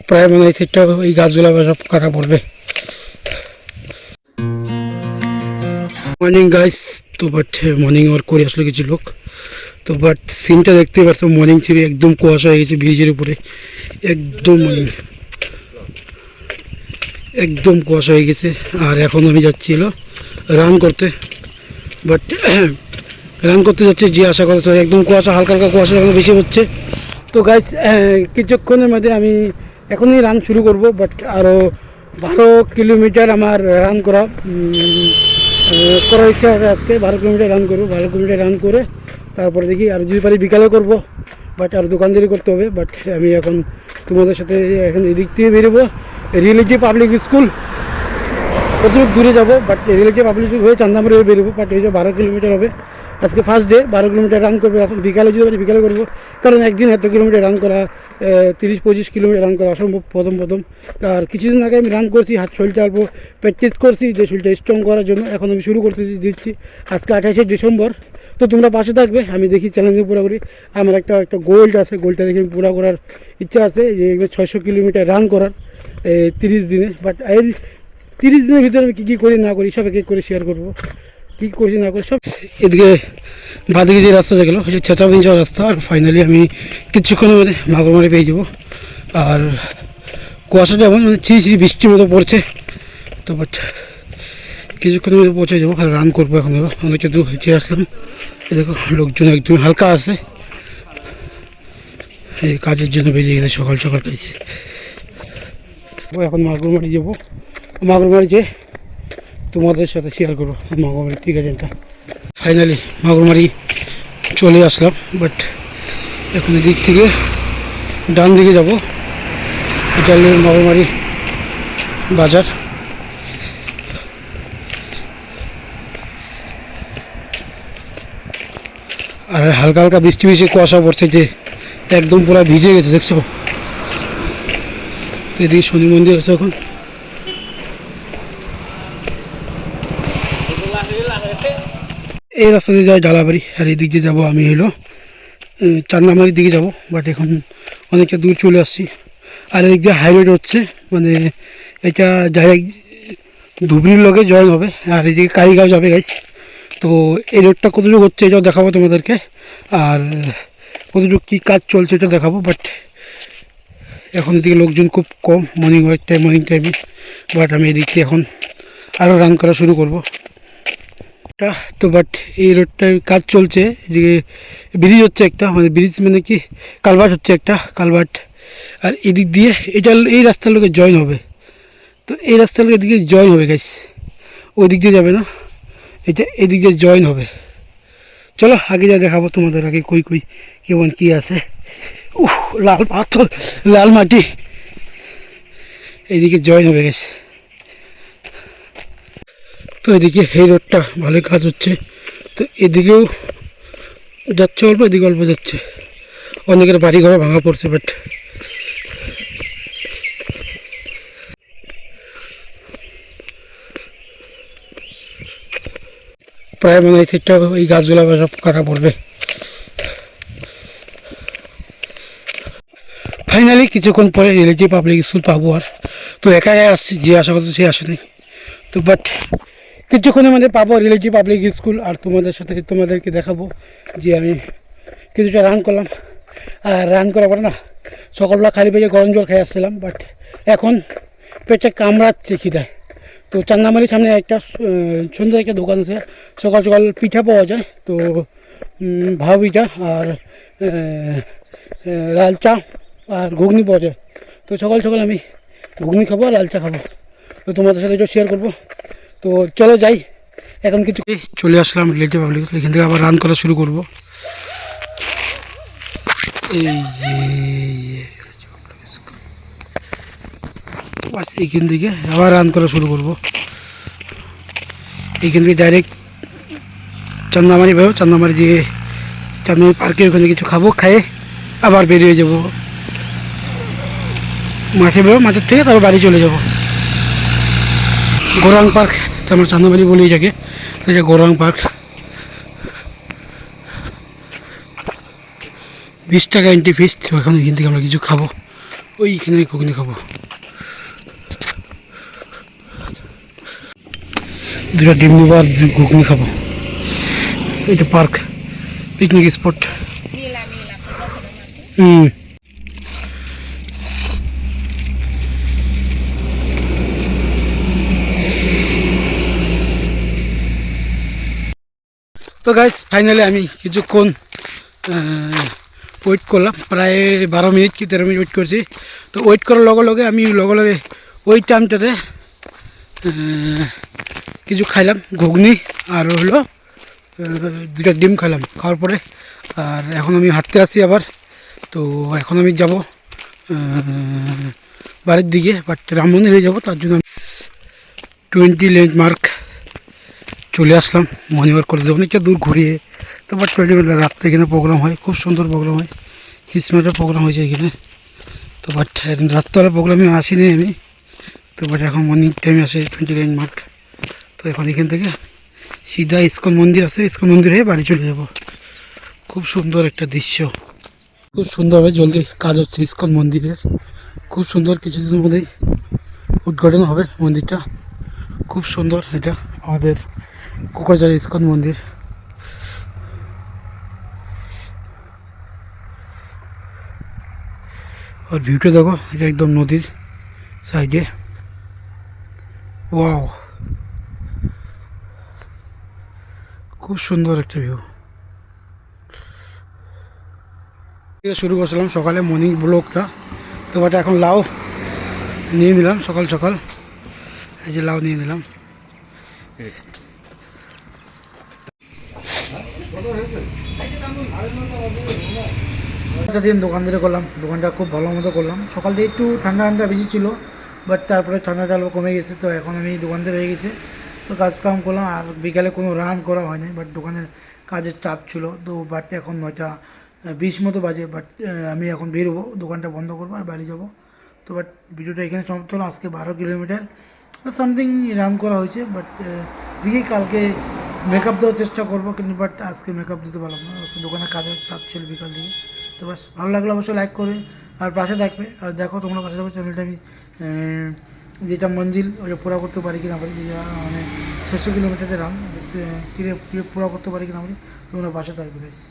প্রায় মনে হয় সেটা এই গাছগুলো আবার সব কাটা পড়বে। মর্নিং গাইস, তো বাট মর্নিং ওয়ার্ক করে আসলো কিছু লোক। তো বাট সিনটা দেখতে পাচ্ছ, মর্নিং ছিল একদম কুয়াশা হয়ে গেছে ব্রিজের উপরে, একদম মর্নিং একদম কুয়াশা হয়ে গেছে। আর এখন আমি যাচ্ছি হলো রান করতে, বাট রান করতে যাচ্ছি যে আশা করতে একদম কুয়াশা, হালকা হালকা কুয়াশা এখন বেশি হচ্ছে। তো গাইস কিছুক্ষণের মধ্যে আমি এখনই রান শুরু করব, বাট আরও 12 কিলোমিটার আমার রান করার ইচ্ছা আছে। আজকে 12 কিলোমিটার রান করবো, 12 কিলোমিটার রান করে তারপরে দেখি আর যদি পারি বিকালে করবো, বাট আর দোকানদারি করতে হবে। বাট আমি এখন তোমাদের সাথে এখন এদিক থেকে বেরোবো, রিয়েলিটি পাবলিক স্কুল কতটুকু দূরে যাবো, বাট রিয়েলিটি পাবলিক স্কুল হয়ে চান্দামারি হয়ে বেরোবো। বাট এই যে 12 কিলোমিটার হবে আজকে ফার্স্ট ডে, 12 কিলোমিটার রান করবো। এখন বিকালে যদি পারি বিকালে করবো, কারণ একদিন এত কিলোমিটার রান করা, 30-25 কিলোমিটার রান করা অসম্ভব প্রথম। আর কিছুদিন আগে আমি রান করছি, হাত শরীরটা অল্প প্র্যাকটিস করছি যে শরীরটা স্ট্রং করার জন্য। এখন আমি শুরু দিচ্ছি আজকে 28শে ডিসেম্বর। তো তোমরা পাশে থাকবে, আমি দেখি চ্যালেঞ্জে পুরো করি। আমার একটা গোল্ড আছে, গোল্ডটা দেখে আমি পুরো করার ইচ্ছা আছে, যে 600 কিলোমিটার রান করার 30 দিনে। বাট এই 30 দিনের ভিতরে আমি কী করি না করি সব এক এক করে শেয়ার করবো, কী করছি না করি সব। এদিকে বাদিকে যে রাস্তা যেগুলো হচ্ছে চেঁচাবিন যাওয়ার রাস্তা। আর ফাইনালি আমি কিছুক্ষণের মধ্যে মাগুরমারি পেয়ে যাবো। আর কুয়াশা যেমন চিরি বৃষ্টির মতো পড়ছে, তো বাট কিছুক্ষণের মধ্যে পৌঁছে যাবো। আর রান করবো এখন, অনেকটা দূর হেঁটে আসলাম। এই দেখো লোকজন একদম হালকা আছে, এই কাজের জন্য বেরিয়ে গেলে সকাল সকাল পাইছি। এখন মাগুরমারি যাবো, মাগুরমারি যেয়ে তোমাদের সাথে শেয়ার করবো মাগুরমারি ঠিক আছে। ফাইনালি মাগুরমারি চলে আসলাম, বাট এখন এদিক থেকে ডান দিকে যাব, এটা হলো মাগুরমারি বাজার। আর হালকা হালকা বৃষ্টি কুয়াশা পড়ছে, যে একদম পুরো ভিজে গেছে দেখছো। তো এদিকে শনি মন্দির আছে এখন। এই রাস্তা দিয়ে যায় ডালাবাড়ি, আর এই দিক দিয়ে যাবো আমি হলো চান্নামারির দিকে যাব। বাট এখন অনেকটা দূর চলে আসছি। আর এদিক দিয়ে হাইরোড হচ্ছে, মানে এটা ডাইরেক্ট ধুবড়ির লগে জয়েন হবে। আর এদিকে কালীগাঁও যাবে গাইস। তো এই রোডটা কতটুকু হচ্ছে এটাও দেখাবো তোমাদেরকে, আর কতটুকু কী কাজ চলছে এটা দেখাবো। বাট এখন এদিকে লোকজন খুব কম, মর্নিং টাইমে। বাট আমি এদিক থেকে এখন আরও রান করা শুরু করব। তো বাট এই রোডটায় কাজ চলছে, এদিকে ব্রিজ হচ্ছে একটা, মানে ব্রিজ মানে কি কালভার্ট হচ্ছে একটা কালভার্ট। আর এদিক দিয়ে এটা এই রাস্তার লোকে জয়েন হবে। তো এই রাস্তার লোক এদিকে জয়েন হবে গাইস, ওই দিক দিয়ে যাবে না, এটা এদিক দিয়ে জয়েন হবে। চলো আগে যা দেখাবো তোমাদের, আগে কই কেমন কী আছে। লাল পাথর, লাল মাটি, এইদিকে জয়েন হবে গেছে। তো এদিকে এই রোডটা ভালোই কাজ হচ্ছে। তো এদিকেও যাচ্ছে অল্প, এদিকে অল্প যাচ্ছে। অনেকের বাড়ি ঘর ভাঙা পড়ছে, বাট প্রায় মনে হয় সেটা এই গাছগুলো আবার সব কাটা পড়বে। ফাইনালি কিছুক্ষণ পরে রিয়েলিটি পাবলিক স্কুল পাবো। আর তো একাই আসছি, যে আশা করতো সে আসে নাই। তো বাট কিছুক্ষণের মধ্যে পাবো রিয়েলিটি পাবলিক স্কুল। আর তোমাদেরকে দেখাবো যে আমি কিছুটা রান করলাম। আর রান করার পরে না সকালবেলা খালি পেটে গরম জল খেয়ে আসছিলাম, বাট এখন পেটে কামড়াচ্ছে খিদায়। তো চান্নামারির সামনে একটা সুন্দর একটা দোকান আছে, সকাল সকাল পিঠা পাওয়া যায়। তো ভাও পিঠা আর লাল চা আর ঘুগনি পাওয়া যায়। তো সকাল সকাল আমি ঘুগনি খাবো আর লাল চা খাবো, তো তোমাদের সাথে এটা শেয়ার করবো। তো চলো যাই, এখন কিছু চলে আসলাম রিলেটিভ পাবলিক, এখান থেকে আবার রান করা শুরু করবো। এই যে বাস এইখান থেকে আবার রান করা শুরু করবো। এইখান থেকে ডাইরেক্ট চান্দামারি বেরো, চান্দামারি দিয়ে চান্দামারি পার্কের ওখানে কিছু খাবো, খাইয়ে আবার বেরিয়ে যাব মাঠে বেরো, মাঠের থেকে তারপর বাড়ি চলে যাব। গৌরাং পার্ক, তো আমরা চান্দামারি বলি এটাকে, তো এটা গৌরাং পার্ক। 20 টাকা এন্ট্রি ফিস। তো এখান থেকে আমরা কিছু খাবো, ওইখানে ঘুগনি খাবো, দুটা ডিম নেবো আর ঘুগনি খাবো। এটা পার্ক, পিকনিক স্পট। হুম। তো গাইস ফাইনালি আমি কিছুক্ষণ ওয়েট করলাম, প্রায় 12 মিনিট কি 13 মিনিট ওয়েট করছি। তো ওয়েট করার লগে লগে আমি লগে লগে ওই টাইমটাতে কিছু খাইলাম, ঘুগনি আর হলো দুটা ডিম খাইলাম। খাওয়ার পরে আর এখন আমি হাঁটতে আসি আবার। তো এখন আমি যাব বাড়ির দিকে, বাট রাম মন্দিরে যাবো, তার জন্য 20 ল্যান্ডমার্ক চলে আসলাম মর্নিং ওয়াক করতে। অনেকটা দূর ঘুরিয়ে, তো বাট 20 মিনিট রাত্রে এখানে প্রোগ্রাম হয়, খুব সুন্দর প্রোগ্রাম হয়, ক্রিসমাসের প্রোগ্রাম হয়েছে এখানে। তো বাট রাত্রে প্রোগ্রামে আসিনি আমি, তো বাট এখন মর্নিং টাইমে আসে 20 ল্যান্ডমার্ক। তো এখন এখান থেকে সিধা ইস্কন মন্দির আছে, ইস্কন মন্দির হয়ে বাড়ি চলে যাব। খুব সুন্দর একটা দৃশ্য, খুব সুন্দরভাবে জলদি কাজ হচ্ছে ইস্কন মন্দিরের, খুব সুন্দর। কিছুদিনের মধ্যেই উদ্ঘাটন হবে মন্দিরটা, খুব সুন্দর। এটা আমাদের কোকরাঝাড় ইস্কন মন্দির। আর ভিউটা দেখো, এটা একদম নদীর সাইডে। ওয়াও, খুব সুন্দর একটা ভিউ। শুরু করছিলাম সকালে মর্নিং ব্লগটা, তো বাট এখন লাউ নিয়ে নিলাম সকাল সকাল। এই যে লাউ নিয়ে নিলাম। দিন দোকান ধরে করলাম, দোকানটা খুব ভালো মতো করলাম। সকাল থেকে একটু ঠান্ডা ঠান্ডা বেশি ছিল, বাট তারপরে ঠান্ডাটা অল্প কমে গেছে। তো এখন আমি দোকান ধরে হয়ে গেছে, তো কাজ কাম করলাম। আর বিকালে কোনো রান করা হয়নি, বাট দোকানের কাজের চাপ ছিল। তো বাট এখন 9:20 মতো বাজে, বাট আমি এখন বেরোবো, দোকানটা বন্ধ করবো আর বাড়ি যাবো। তো বাট ভিডিওটা এখানে সমাপ্ত হলো। আজকে 12 কিলোমিটার সামথিং রান করা হয়েছে, বাট দিকে কালকে মেকআপ দেওয়ার চেষ্টা করবো, কিন্তু বাট আজকে মেকআপ দিতে পারলাম না, আজকে দোকানের কাজের চাপ ছিল বিকাল দিকে। তো বাস ভালো লাগলে অবশ্যই লাইক করবে আর পাশে থাকবে। আর দেখো তোমরা পাশে থাকো, চ্যানেলটা আমি যেটা মঞ্জিল ওটা পুরো করতে পারি কিনা পারি, যেটা মানে 600 কিলোমিটারের রান পুরো করতে পারি কিনা পারি, তোমরা পাশে থাকবে গাইস।